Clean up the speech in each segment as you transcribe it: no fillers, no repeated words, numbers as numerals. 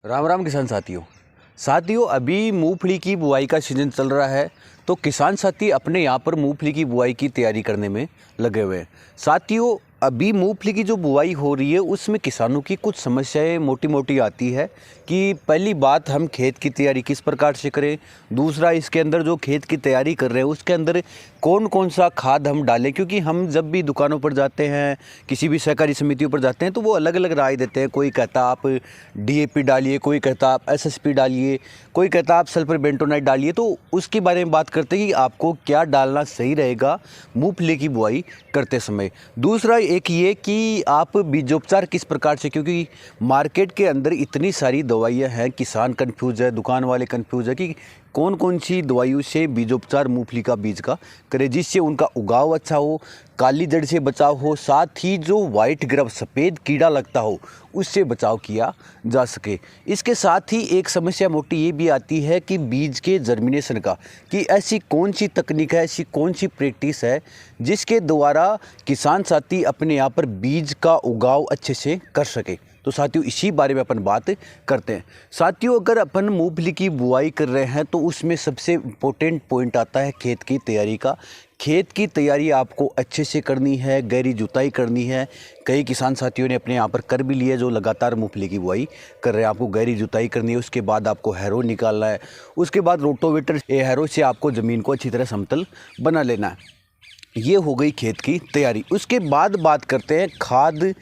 राम राम किसान साथियों अभी मूंगफली की बुआई का सीज़न चल रहा है। तो किसान साथी अपने यहाँ पर मूंगफली की बुआई की तैयारी करने में लगे हुए हैं। साथियों अभी मूंगफली की जो बुआई हो रही है उसमें किसानों की कुछ समस्याएं मोटी मोटी आती है कि पहली बात हम खेत की तैयारी किस प्रकार से करें। दूसरा, इसके अंदर जो खेत की तैयारी कर रहे हैं उसके अंदर कौन कौन सा खाद हम डालें, क्योंकि हम जब भी दुकानों पर जाते हैं, किसी भी सहकारी समितियों पर जाते हैं तो वो अलग अलग राय देते हैं। कोई कहता आप डीएपी डालिए, कोई कहता आप एसएसपी डालिए, कोई कहता आप सल्फर बेंटोनाइट डालिए। तो उसके बारे में बात करते हैं कि आपको क्या डालना सही रहेगा मूंगफली की बुआई करते समय। दूसरा एक ये कि आप बीजोपचार किस प्रकार से, क्योंकि मार्केट के अंदर इतनी सारी दवाइयाँ हैं, किसान कंफ्यूज है, दुकान वाले कंफ्यूज है कि कौन कौन सी दवाइयों से बीजोपचार मूंगफली का बीज का करें जिससे उनका उगाव अच्छा हो, काली जड़ से बचाव हो, साथ ही जो वाइट ग्रब सफ़ेद कीड़ा लगता हो उससे बचाव किया जा सके। इसके साथ ही एक समस्या मोटी ये भी आती है कि बीज के जर्मिनेशन का, कि ऐसी कौन सी तकनीक है, ऐसी कौन सी प्रैक्टिस है जिसके द्वारा किसान साथी अपने यहाँ पर बीज का उगाव अच्छे से कर सके। तो साथियों इसी बारे में अपन बात करते हैं। साथियों अगर अपन मूंगफली की बुआई कर रहे हैं तो उसमें सबसे इम्पोर्टेंट पॉइंट आता है खेत की तैयारी का। खेत की तैयारी आपको अच्छे से करनी है, गहरी जुताई करनी है। कई किसान साथियों ने अपने यहाँ पर कर भी लिया जो लगातार मूंगफली की बुआई कर रहे हैं। आपको गहरी जुताई करनी है, उसके बाद आपको हैरो निकालना है, उसके बाद रोटोवेटर हैरो से आपको ज़मीन को अच्छी तरह समतल बना लेना है। ये हो गई खेत की तैयारी। उसके बाद बात करते हैं खाद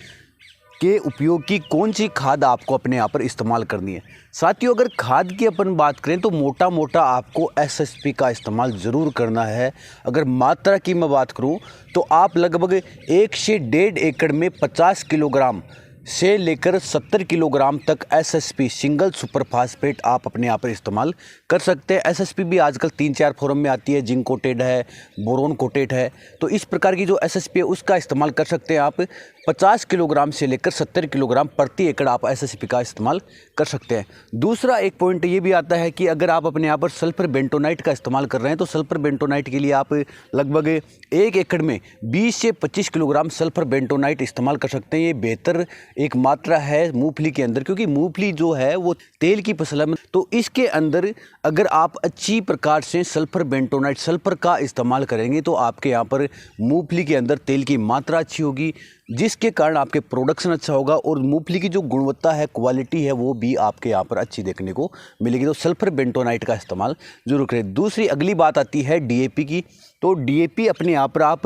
के उपयोग की। कौन सी खाद आपको अपने यहाँ पर इस्तेमाल करनी है। साथियों अगर खाद की अपन बात करें तो मोटा मोटा आपको एसएसपी का इस्तेमाल ज़रूर करना है। अगर मात्रा की मैं बात करूं तो आप लगभग 1 से 1.5 एकड़ में 50 किलोग्राम से लेकर 70 किलोग्राम तक एसएसपी सिंगल सुपर फास्फेट आप अपने यहाँ पर इस्तेमाल कर सकते हैं। एसएसपी भी आजकल 3-4 फॉर्म में आती है, जिंक कोटेड है, बोरोन कोटेड है। तो इस प्रकार की जो एसएसपी है उसका इस्तेमाल कर सकते हैं आप। 50 किलोग्राम से लेकर 70 किलोग्राम प्रति एकड़ आप एसएसपी का इस्तेमाल कर सकते हैं। दूसरा एक पॉइंट ये भी आता है कि अगर आप अपने यहाँ पर सल्फर बेंटोनाइट का इस्तेमाल कर रहे हैं तो सल्फर बेंटोनाइट के लिए आप लगभग 1 एकड़ में 20 से 25 किलोग्राम सल्फर बेंटोनाइट इस्तेमाल कर सकते हैं। ये बेहतर एक मात्रा है मूंगफली के अंदर, क्योंकि मूंगफली जो है वो तेल की फसल है। तो इसके अंदर अगर आप अच्छी प्रकार से सल्फर बेंटोनाइट सल्फर का इस्तेमाल करेंगे तो आपके यहाँ पर मूंगफली के अंदर तेल की मात्रा अच्छी होगी, जिसके कारण आपके प्रोडक्शन अच्छा होगा और मूंगफली की जो गुणवत्ता है, क्वालिटी है, वो भी आपके यहाँ पर अच्छी देखने को मिलेगी। तो सल्फर बेंटोनाइट का इस्तेमाल जरूर करें। दूसरी अगली बात आती है डीएपी की। तो डीएपी अपने यहाँ पर आप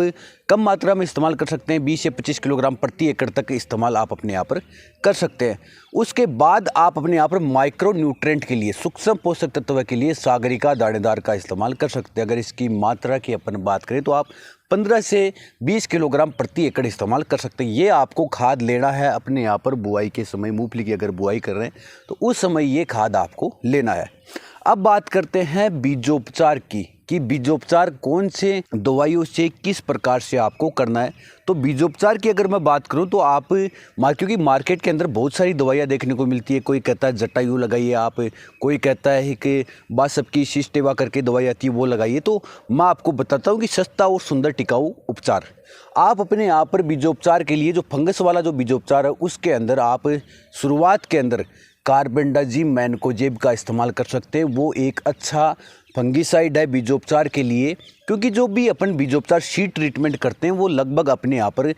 कम मात्रा में इस्तेमाल कर सकते हैं, 20 से 25 किलोग्राम प्रति एकड़ तक इस्तेमाल आप अपने यहाँ पर कर सकते हैं। उसके बाद आप अपने यहाँ पर माइक्रो न्यूट्रेंट के लिए, सूक्ष्म पोषक तत्व के लिए सागरिका दानेदार का इस्तेमाल कर सकते हैं। अगर इसकी मात्रा की अपन बात करें तो आप 15 से 20 किलोग्राम प्रति एकड़ इस्तेमाल कर सकते हैं। ये आपको खाद लेना है अपने यहाँ पर बुआई के समय। मूंगफली की अगर बुआई कर रहे हैं तो उस समय ये खाद आपको लेना है। अब बात करते हैं बीजोपचार की, कि बीजोपचार कौन से दवाइयों से किस प्रकार से आपको करना है। तो बीजोपचार की अगर मैं बात करूं तो आप क्योंकि मार्केट के अंदर बहुत सारी दवाइयां देखने को मिलती है। कोई कहता है जटायु लगाइए आप, कोई कहता है कि बासप की सिस्टेवा करके दवाई आती है वो लगाइए। तो मैं आपको बताता हूं कि सस्ता और सुंदर टिकाऊ उपचार आप अपने यहाँ पर बीजोपचार के लिए, जो फंगस वाला जो बीजोपचार है उसके अंदर आप शुरुआत के अंदर कार्बेंडाजिम मैनकोजेब का इस्तेमाल कर सकते हैं। वो एक अच्छा फंगीसाइड है बीजोपचार के लिए, क्योंकि जो भी अपन बीजोपचार सीड ट्रीटमेंट करते हैं वो लगभग अपने यहाँ पर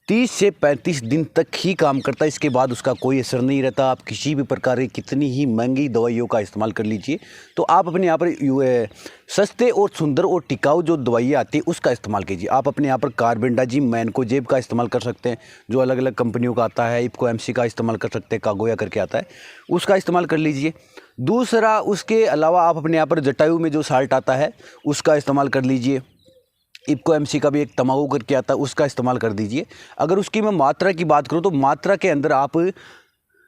30 से 35 दिन तक ही काम करता है। इसके बाद उसका कोई असर नहीं रहता। आप किसी भी प्रकार की कितनी ही महंगी दवाइयों का इस्तेमाल कर लीजिए, तो आप अपने यहाँ पर सस्ते और सुंदर और टिकाऊ जो दवाइयाँ आती है उसका इस्तेमाल कीजिए। आप अपने यहाँ पर कार्बेंडाजिम मैनकोजेब का इस्तेमाल कर सकते हैं, जो अलग अलग कंपनियों का आता है। इप्को एमसी का इस्तेमाल कर सकते हैं, कागोया करके आता है, उसका इस्तेमाल कर लीजिए। दूसरा, उसके अलावा आप अपने यहाँ पर जटायु में जो साल्ट आता है उसका इस्तेमाल कर लीजिए। इप्को एमसी का भी एक तमाकू करके आता है, उसका इस्तेमाल कर दीजिए। अगर उसकी मैं मात्रा की बात करूं तो मात्रा के अंदर आप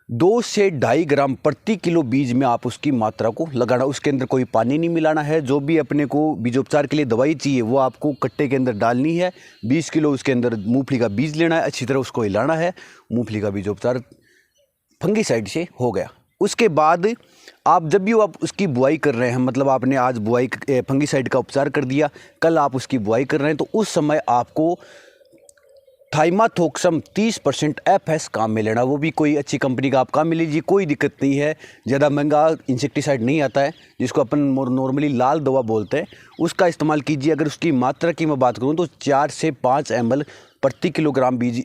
2 से 2.5 ग्राम प्रति किलो बीज में आप उसकी मात्रा को लगाना। उसके अंदर कोई पानी नहीं मिलाना है। जो भी अपने को बीजोपचार के लिए दवाई चाहिए वो आपको कट्टे के अंदर डालनी है। 20 किलो उसके अंदर मूंगफली का बीज लेना है, अच्छी तरह उसको हिलाना है। मूंगफली का बीजोपचार फंगीसाइड से हो गया। उसके बाद आप जब भी आप उसकी बुआई कर रहे हैं, मतलब आपने आज बुआई फंगीसाइड का उपचार कर दिया, कल आप उसकी बुआई कर रहे हैं, तो उस समय आपको थाइमाथोक्सम 30% FS काम में लेना, वो भी कोई अच्छी कंपनी का आप काम में लीजिए, कोई दिक्कत नहीं है। ज़्यादा महंगा इंसेक्टिसाइड नहीं आता है, जिसको अपन नॉर्मली लाल दवा बोलते हैं, उसका इस्तेमाल कीजिए। अगर उसकी मात्रा की मैं बात करूँ तो 4 से 5 ml प्रति किलोग्राम बीज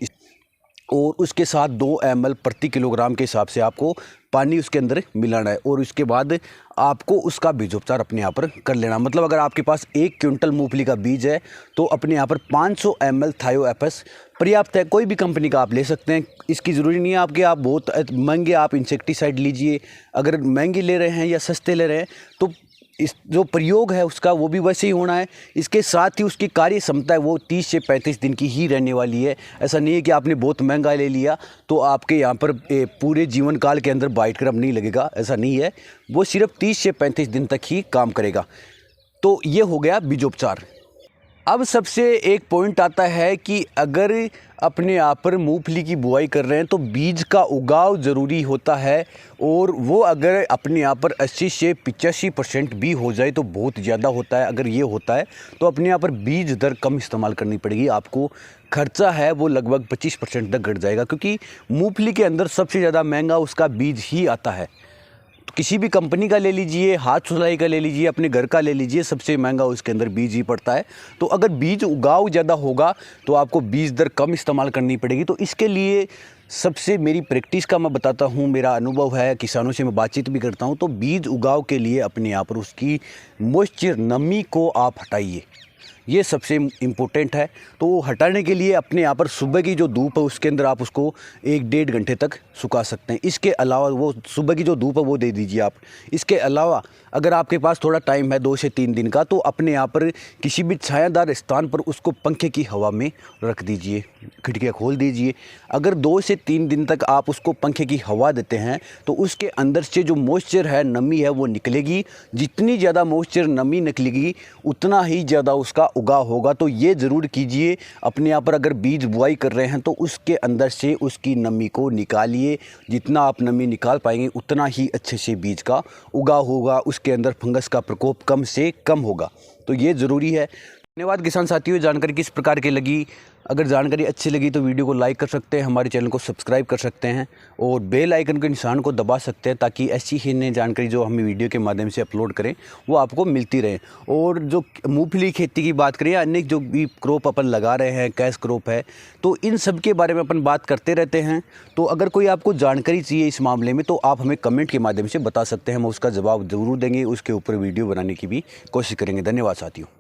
और उसके साथ 2 ml प्रति किलोग्राम के हिसाब से आपको पानी उसके अंदर मिलाना है। और उसके बाद आपको उसका बीजोपचार अपने यहाँ पर कर लेना। मतलब अगर आपके पास 1 क्विंटल मूंगफली का बीज है तो अपने यहाँ पर 500 ml थायो FS पर्याप्त है। कोई भी कंपनी का आप ले सकते हैं, इसकी ज़रूरी नहीं है आपके आप बहुत महंगे आप इंसेक्टिसाइड लीजिए। अगर महंगे ले रहे हैं या सस्ते ले रहे हैं तो इस जो प्रयोग है उसका वो भी वैसे ही होना है। इसके साथ ही उसकी कार्य क्षमता है वो 30 से 35 दिन की ही रहने वाली है। ऐसा नहीं है कि आपने बहुत महंगा ले लिया तो आपके यहाँ पर पूरे जीवन काल के अंदर बाइट क्रम नहीं लगेगा, ऐसा नहीं है। वो सिर्फ 30 से 35 दिन तक ही काम करेगा। तो ये हो गया बीजोपचार। अब सबसे एक पॉइंट आता है कि अगर अपने आप पर मूंगफली की बुआई कर रहे हैं तो बीज का उगाव ज़रूरी होता है, और वो अगर अपने यहाँ पर 80 से 85% भी हो जाए तो बहुत ज़्यादा होता है। अगर ये होता है तो अपने यहाँ पर बीज दर कम इस्तेमाल करनी पड़ेगी। आपको खर्चा है वो लगभग 25% तक घट जाएगा, क्योंकि मूंगफली के अंदर सबसे ज़्यादा महंगा उसका बीज ही आता है। तो किसी भी कंपनी का ले लीजिए, हाथ सुलाई का ले लीजिए, अपने घर का ले लीजिए, सबसे महंगा उसके अंदर बीज ही पड़ता है। तो अगर बीज उगाव ज़्यादा होगा तो आपको बीज दर कम इस्तेमाल करनी पड़ेगी। तो इसके लिए सबसे मेरी प्रैक्टिस का मैं बताता हूँ, मेरा अनुभव है, किसानों से मैं बातचीत भी करता हूँ। तो बीज उगाव के लिए अपने यहाँ पर उसकी मॉइस्चर नमी को आप हटाइए, ये सबसे इम्पोर्टेंट है। तो वो हटाने के लिए अपने यहाँ पर सुबह की जो धूप है उसके अंदर आप उसको 1-1.5 घंटे तक सुखा सकते हैं। इसके अलावा वो सुबह की जो धूप है वो दे दीजिए आप। इसके अलावा अगर आपके पास थोड़ा टाइम है 2 से 3 दिन का, तो अपने यहाँ पर किसी भी छायादार स्थान पर उसको पंखे की हवा में रख दीजिए, खिड़कियाँ खोल दीजिए। अगर 2 से 3 दिन तक आप उसको पंखे की हवा देते हैं तो उसके अंदर से जो मॉइस्चर है, नमी है, वो निकलेगी। जितनी ज़्यादा मॉइस्चर नमी निकलेगी उतना ही ज़्यादा उसका उगाव होगा। तो ये ज़रूर कीजिए, अपने यहाँ पर अगर बीज बुआई कर रहे हैं तो उसके अंदर से उसकी नमी को निकालिए। जितना आप नमी निकाल पाएंगे उतना ही अच्छे से बीज का उगाव होगा, उसके अंदर फंगस का प्रकोप कम से कम होगा। तो ये ज़रूरी है। धन्यवाद किसान साथियों, जानकारी किस प्रकार की लगी। अगर जानकारी अच्छी लगी तो वीडियो को लाइक कर सकते हैं, हमारे चैनल को सब्सक्राइब कर सकते हैं और बेल आइकन के निशान को दबा सकते हैं, ताकि ऐसी ही नई जानकारी जो हमें वीडियो के माध्यम से अपलोड करें वो आपको मिलती रहे। और जो मूंगफली खेती की बात करें, अन्य जो भी क्रॉप अपन लगा रहे हैं, कैश क्रॉप है, तो इन सब के बारे में अपन बात करते रहते हैं। तो अगर कोई आपको जानकारी चाहिए इस मामले में तो आप हमें कमेंट के माध्यम से बता सकते हैं, हम उसका जवाब ज़रूर देंगे, उसके ऊपर वीडियो बनाने की भी कोशिश करेंगे। धन्यवाद साथियों।